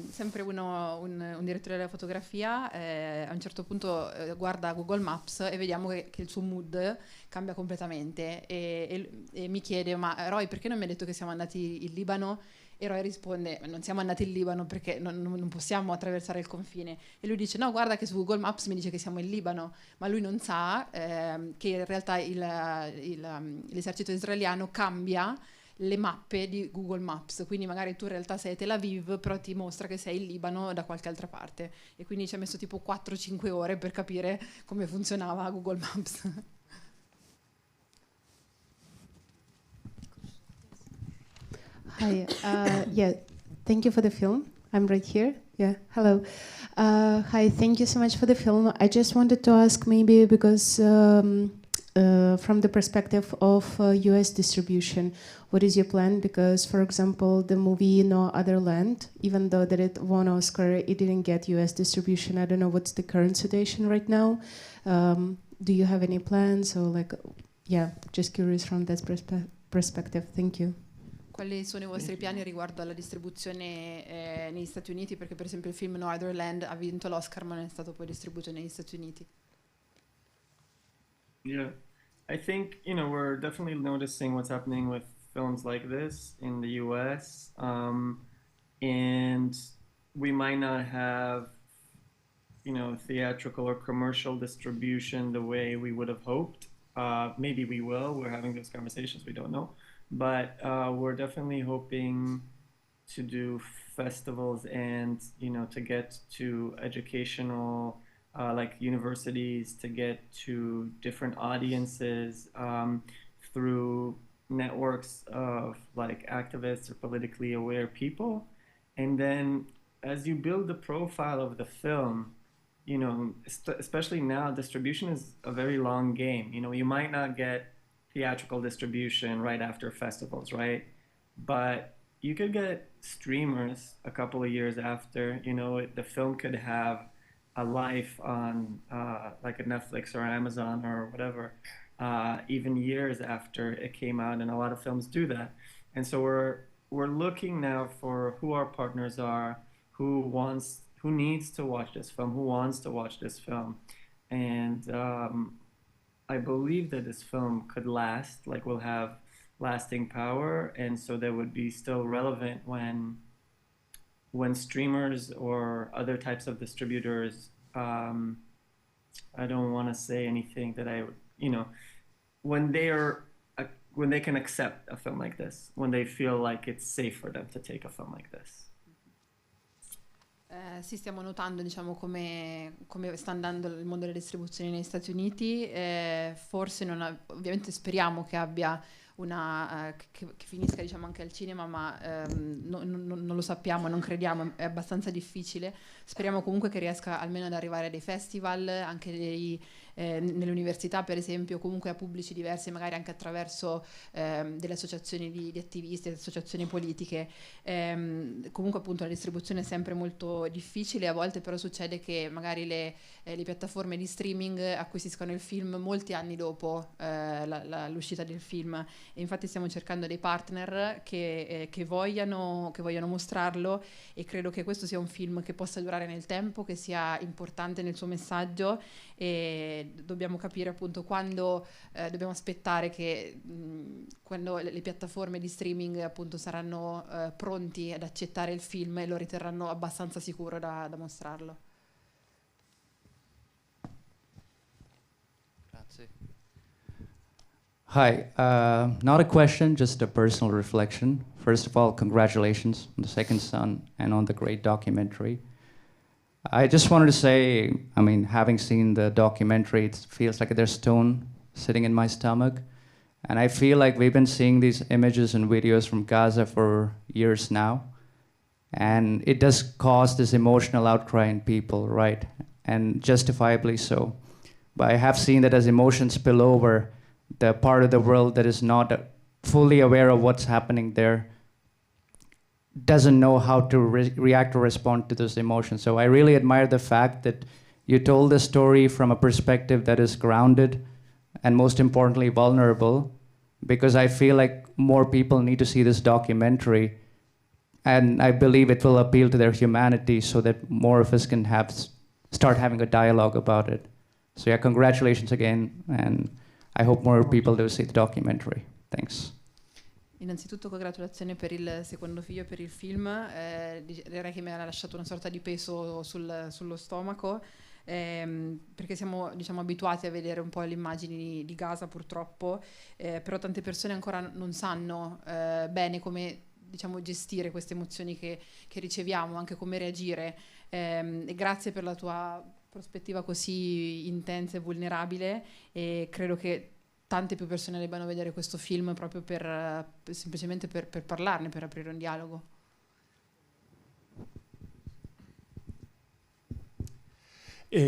Sempre un direttore della fotografia a un certo punto guarda Google Maps e vediamo che il suo mood cambia completamente e mi chiede: ma Roy, perché non mi hai detto che siamo andati in Libano? E Roy risponde: non siamo andati in Libano perché non possiamo attraversare il confine. E lui dice: no, guarda che su Google Maps mi dice che siamo in Libano. Ma lui non sa che in realtà l'esercito israeliano cambia le mappe di Google Maps, quindi magari tu in realtà sei a Tel Aviv, però ti mostra che sei in Libano da qualche altra parte, e quindi ci ha messo tipo 4-5 ore per capire come funzionava Google Maps. Hi, yeah, thank you for the film. I'm right here. Yeah, hello. Hi, thank you so much for the film. I just wanted to ask, maybe because from the perspective of US distribution, what is your plan? Because, for example, the movie No Other Land, even though that it won Oscar, it didn't get US distribution. I don't know what's the current situation right now. Do you have any plans? Or just curious from that perspective. Thank you. Quali sono i vostri piani riguardo alla distribuzione negli Stati Uniti? Perché per esempio il film No Other Land ha vinto l'Oscar ma non è stato poi distribuito negli Stati Uniti. Yeah, I think, we're definitely noticing what's happening with films like this in the US, and we might not have, theatrical or commercial distribution the way we would have hoped. Maybe we will. We're having those conversations. We don't know. But we're definitely hoping to do festivals and, to get to educational, like universities, to get to different audiences through networks of like activists or politically aware people. And then as you build the profile of the film, especially now, distribution is a very long game. You might not get theatrical distribution right after festivals, right? But you could get streamers a couple of years after. The film could have a life on like a Netflix or Amazon or whatever, even years after it came out, and a lot of films do that. And so we're looking now for who our partners are, who needs to watch this film, who wants to watch this film. And I believe that this film could last, like will have lasting power, and so that would be still relevant when streamers or other types of distributors, I don't want to say anything that when they can accept a film like this, when they feel like it's safe for them to take a film like this. Sì, stiamo notando come sta andando il mondo delle distribuzioni negli Stati Uniti. Forse ovviamente speriamo che abbia che finisca anche al cinema, ma non lo sappiamo, non crediamo, è abbastanza difficile. Speriamo comunque che riesca almeno ad arrivare a dei festival, anche nelle università per esempio, comunque a pubblici diversi, magari anche attraverso delle associazioni di attivisti, associazioni politiche. Comunque appunto la distribuzione è sempre molto difficile, a volte però succede che magari le piattaforme di streaming acquisiscano il film molti anni dopo l'uscita del film, e infatti stiamo cercando dei partner che vogliano mostrarlo, e credo che questo sia un film che possa durare nel tempo, che sia importante nel suo messaggio, e dobbiamo capire appunto quando dobbiamo aspettare che quando le piattaforme di streaming appunto saranno pronti ad accettare il film e lo riterranno abbastanza sicuro da mostrarlo. Grazie. Hi, not a question, just a personal reflection. First of all, congratulations on The Second Son and on the great documentary. I just wanted to say, having seen the documentary, it feels like there's stone sitting in my stomach. And I feel like we've been seeing these images and videos from Gaza for years now. And it does cause this emotional outcry in people, right? And justifiably so. But I have seen that as emotions spill over, the part of the world that is not fully aware of what's happening there doesn't know how to react or respond to those emotions. So I really admire the fact that you told the story from a perspective that is grounded and, most importantly, vulnerable, because I feel like more people need to see this documentary, and I believe it will appeal to their humanity so that more of us can start having a dialogue about it. So yeah, congratulations again, and I hope more people do see the documentary. Thanks. Innanzitutto congratulazioni per il secondo figlio e per il film. Direi che mi ha lasciato una sorta di peso sullo stomaco, perché siamo, diciamo, abituati a vedere un po' le immagini di Gaza, purtroppo, però tante persone ancora non sanno bene come, diciamo, gestire queste emozioni che riceviamo, anche come reagire. E grazie per la tua prospettiva così intensa e vulnerabile, e credo che tante più persone debbano vedere questo film proprio semplicemente per parlarne, per aprire un dialogo.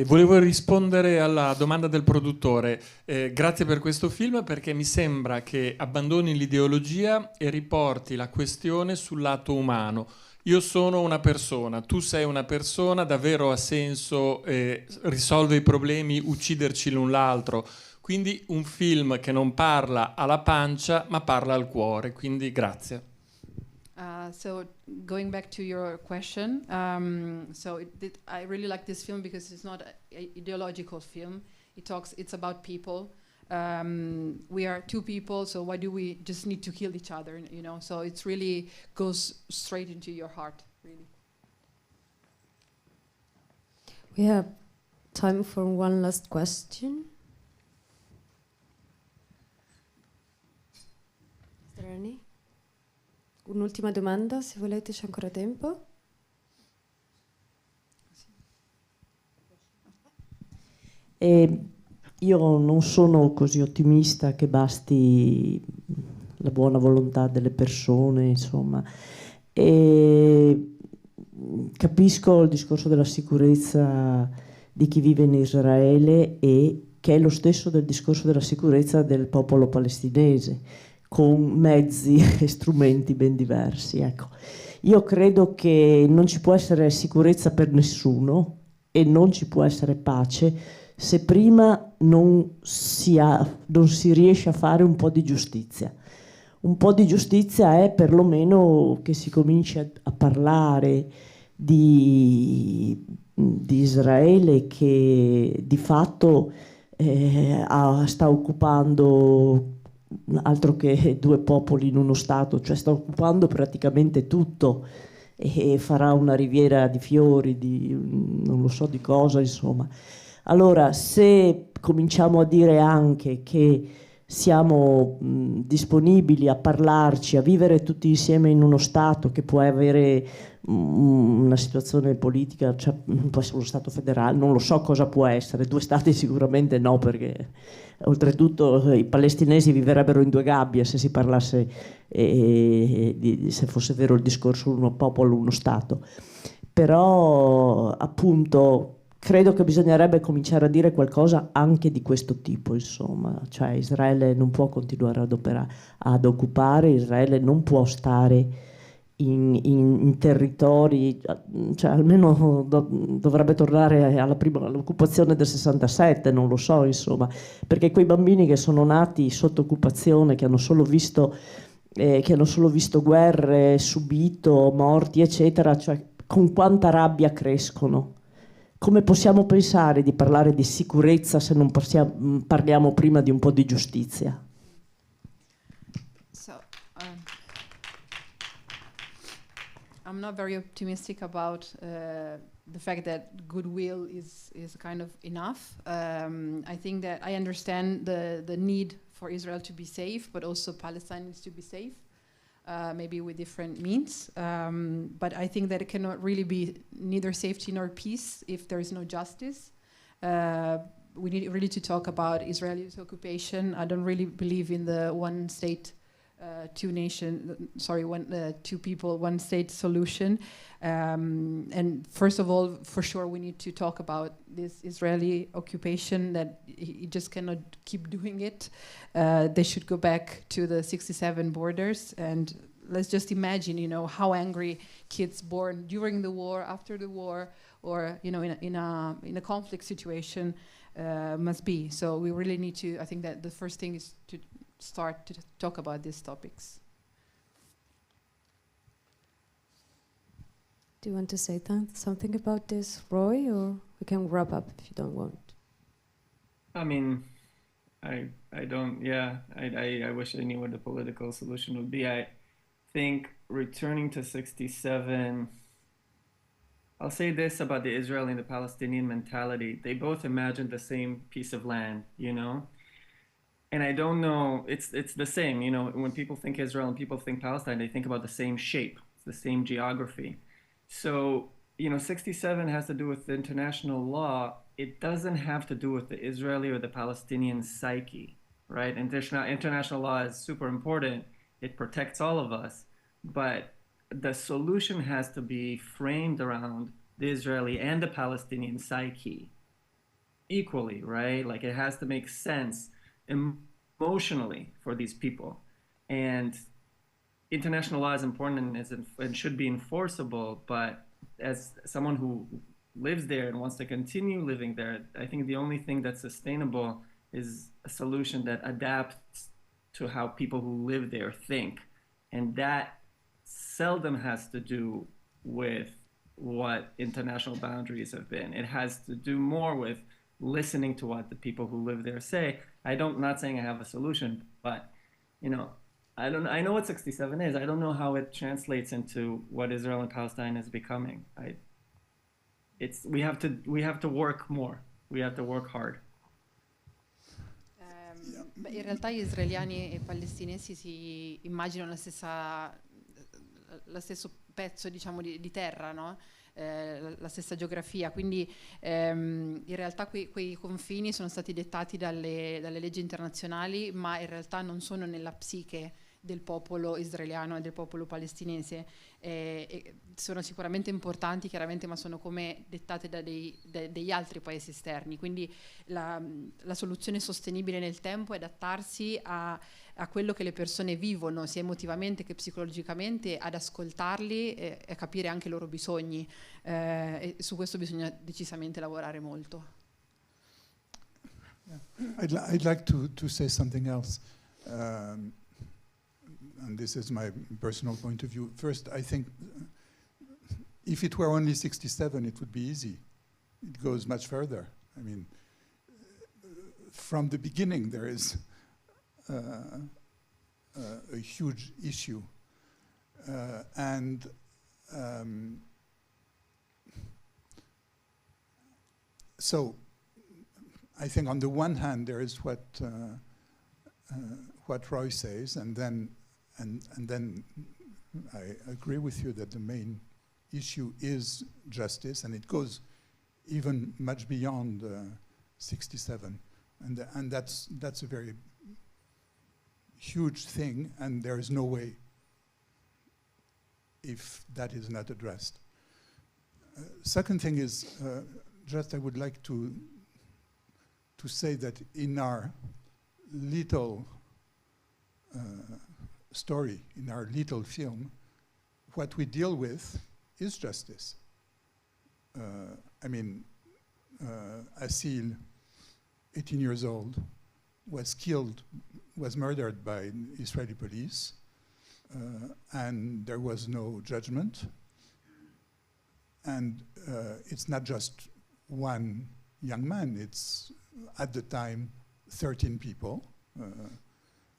Volevo rispondere alla domanda del produttore. Grazie per questo film, perché mi sembra che abbandoni l'ideologia e riporti la questione sul lato umano. Io sono una persona, tu sei una persona, davvero ha senso risolve i problemi, ucciderci l'un l'altro. Quindi un film che non parla alla pancia ma parla al cuore, quindi grazie. So going back to your question, I really like this film because it's not an ideological film. It's about people. We are two people, so why do we just need to kill each other? You know, so it's really goes straight into your heart, really. We have time for one last question. Is there any? Un'ultima domanda, se volete, c'è ancora tempo. Io non sono così ottimista che basti la buona volontà delle persone, insomma. Capisco il discorso della sicurezza di chi vive in Israele, e che è lo stesso del discorso della sicurezza del popolo palestinese, con mezzi e strumenti ben diversi. Ecco. Io credo che non ci può essere sicurezza per nessuno e non ci può essere pace se prima non si riesce a fare un po' di giustizia. Un po' di giustizia è perlomeno che si cominci a parlare di Israele, che di fatto sta occupando altro che due popoli in uno Stato, cioè sta occupando praticamente tutto, e farà una riviera di fiori, di non lo so di cosa, insomma. Allora, se cominciamo a dire anche che siamo disponibili a parlarci, a vivere tutti insieme in uno Stato che può avere una situazione politica, cioè può essere uno Stato federale, non lo so cosa può essere, due Stati sicuramente no, perché oltretutto i palestinesi vivrebbero in due gabbie se si parlasse, se fosse vero il discorso uno popolo, uno Stato. Però appunto credo che bisognerebbe cominciare a dire qualcosa anche di questo tipo, insomma, cioè Israele non può continuare ad occupare, Israele non può stare in territori, cioè almeno dovrebbe tornare all'occupazione del 67, non lo so, insomma, perché quei bambini che sono nati sotto occupazione, che hanno solo visto guerre, subito morti, eccetera, cioè con quanta rabbia crescono. Come possiamo pensare di parlare di sicurezza se non parliamo prima di un po' di giustizia? So, I'm not very optimistic about the fact that goodwill is kind of enough. I think that I understand the need for Israel to be safe, but also Palestine needs to be safe. Maybe with different means, but I think that it cannot really be neither safety nor peace if there is no justice. We need really to talk about Israel's occupation. I don't really believe in the one-state two people, one state solution. And first of all, for sure, we need to talk about this Israeli occupation, that he just cannot keep doing it. They should go back to the 67 borders, and let's just imagine, how angry kids born during the war, after the war, or in a conflict situation must be. So we really need to. I think that the first thing is to start to talk about these topics. Do you want to say something about this, Roy, or we can wrap up if you don't want? I mean, I don't. Yeah, I wish I knew what the political solution would be. I think returning to 67. I'll say this about the Israeli and the Palestinian mentality. They both imagine the same piece of land, And I don't know, it's the same, when people think Israel and people think Palestine, they think about the same shape, the same geography. So, 67 has to do with the international law. It doesn't have to do with the Israeli or the Palestinian psyche, right? International law is super important. It protects all of us. But the solution has to be framed around the Israeli and the Palestinian psyche equally, right? Like it has to make sense emotionally for these people. And international law is important and should be enforceable, but as someone who lives there and wants to continue living there, I think the only thing that's sustainable is a solution that adapts to how people who live there think. And that seldom has to do with what international boundaries have been. It has to do more with listening to what the people who live there say. Not saying I have a solution, but I know what 67 is. I don't know how it translates into what Israel and Palestine is becoming. We have to work more. We have to work hard. In realtà gli israeliani e palestinesi si immaginano lo stesso pezzo, diciamo, di terra, no? La stessa geografia, quindi in realtà quei confini sono stati dettati dalle leggi internazionali, ma in realtà non sono nella psiche del popolo israeliano e del popolo palestinese. Sono sicuramente importanti, chiaramente, ma sono come dettate degli altri paesi esterni. Quindi la soluzione sostenibile nel tempo è adattarsi a quello che le persone vivono, sia emotivamente che psicologicamente, ad ascoltarli e a capire anche i loro bisogni. E su questo bisogna decisamente lavorare molto. I'd like to say something else. And this is my personal point of view. First, I think if it were only 67, it would be easy. It goes much further. I mean, from the beginning, there is a huge issue. So I think on the one hand, there is what Roy says, and then I agree with you that the main issue is justice, and it goes even much beyond 67, and that's a very huge thing, and there is no way if that is not addressed. Second thing is, just I would like to say that in our little story, in our little film, what we deal with is justice. Asil, 18 years old, was murdered by Israeli police, and there was no judgment. And it's not just one young man, it's at the time 13 people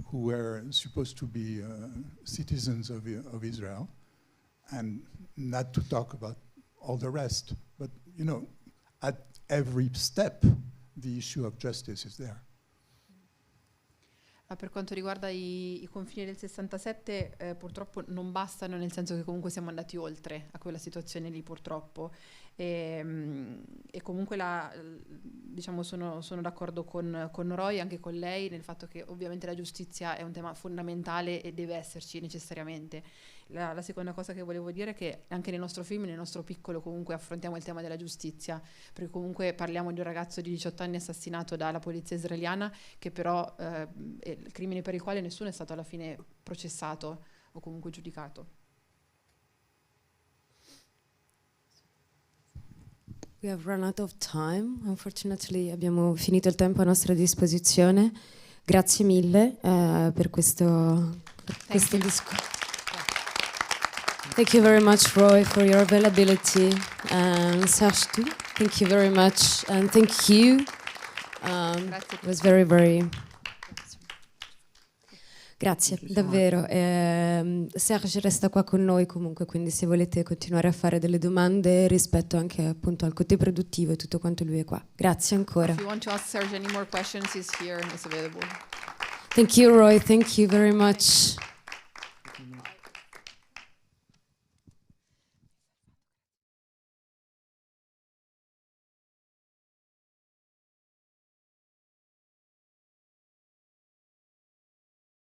who were supposed to be citizens of Israel, and not to talk about all the rest. But, at every step, the issue of justice is there. Per quanto riguarda i confini del 67, purtroppo non bastano, nel senso che comunque siamo andati oltre a quella situazione lì, purtroppo. E comunque diciamo sono d'accordo con Roy, anche con lei, nel fatto che ovviamente la giustizia è un tema fondamentale e deve esserci necessariamente. La seconda cosa che volevo dire è che anche nel nostro film, nel nostro piccolo, comunque affrontiamo il tema della giustizia, perché comunque parliamo di un ragazzo di 18 anni assassinato dalla polizia israeliana, che però il crimine per il quale nessuno è stato alla fine processato o comunque giudicato. We have run out of time, unfortunately abbiamo finito il tempo a nostra disposizione. Grazie mille per questo discorso. Thank you very much, Roy, for your availability. Serge, too. Thank you very much, and thank you. It was very, very... Grazie, davvero. Serge resta qua con noi comunque, quindi se volete continuare a fare delle domande rispetto anche appunto al côté produttivo e tutto quanto, lui è qua. Grazie ancora. If you want to ask Serge any more questions, he's here and is available. Thank you, Roy. Thank you very much.